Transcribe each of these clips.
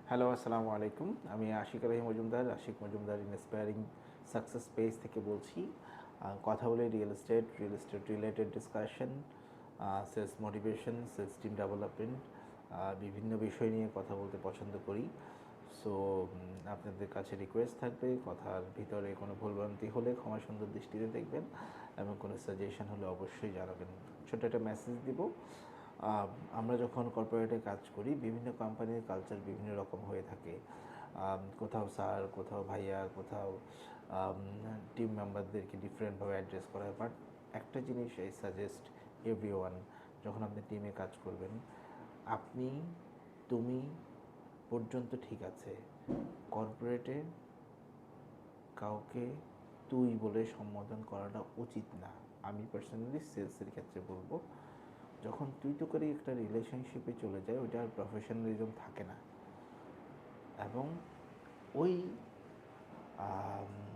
Hello, আসসালামু আলাইকুম। আমি Ashiq Elahi Majumdar, Ashiq Majumdar inspiring success page থেকে বলছি। কথা বলি real estate related discussion, sales motivation, sales team development, বিভিন্ন বিষয় নিয়ে কথা বলতে পছন্দ করি। সো আপনাদের কাছে রিকোয়েস্ট থাকবে, কথার ভিতরে কোনো ভুলভ্রান্তি হলে ক্ষমা সুন্দর দৃষ্টিতে দেখবেন এবং কোনো সাজেশন হলে অবশ্যই জানাবেন। ছোটো একটা মেসেজ দিব। আমরা যখন কর্পোরেটে কাজ করি, বিভিন্ন কোম্পানির কালচার বিভিন্ন রকম হয়ে থাকে। কোথাও স্যার, কোথাও ভাইয়া, কোথাও টিম মেম্বারদেরকে ডিফারেন্টভাবে অ্যাড্রেস করা হয়। বাট একটা জিনিস আই সাজেস্ট এভরিওয়ান, যখন আপনি টিমে কাজ করবেন, আপনি, তুমি পর্যন্ত ঠিক আছে, কর্পোরেটে কাউকে তুই বলে সম্বোধন করাটা উচিত না। আমি পার্সোনালি সেলসের ক্ষেত্রে বলবো, যখন তুই তো করে একটা রিলেশনশিপে চলে যায়, ওইটা আর প্রফেশনালিজম থাকে না। এবং ওই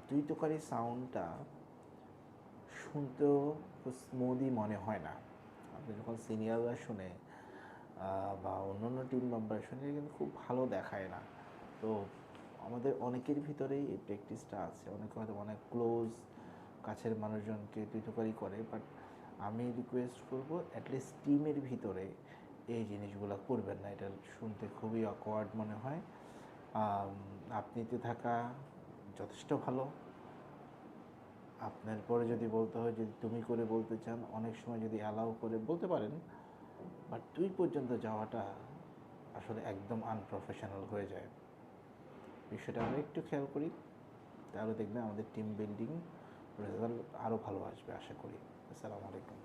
তুই তোকারি সাউন্ডটা শুনতেও খুব স্মুদি মনে হয় না। আপনি যখন সিনিয়ররা শুনে বা অন্য অন্য টিম মেম্বার শুনে, কিন্তু খুব ভালো দেখায় না। তো আমাদের অনেকের ভিতরেই এই প্র্যাকটিসটা আছে। অনেকে হয়তো অনেক ক্লোজ কাছের মানুষজনকে তুই তোকারি করে, বাট আমি রিকোয়েস্ট করবো অ্যাটলিস্ট টিমের ভিতরে এই জিনিসগুলো করবেন না। এটা শুনতে খুবই অকওয়ার্ড মনে হয়। আপনিতে থাকা যথেষ্ট ভালো। আপনার পরে যদি বলতে হয়, যদি তুমি করে বলতে চান, অনেক সময় যদি অ্যালাউ করে বলতে পারেন, বাট তুই পর্যন্ত যাওয়াটা আসলে একদম আনপ্রফেশনাল হয়ে যায়। বিষয়টা আমরা একটু খেয়াল করি, তাহলে দেখবেন আমাদের টিম বিল্ডিং রেজাল্ট আরও ভালো আসবে আশা করি। আসসালামু আলাইকুম।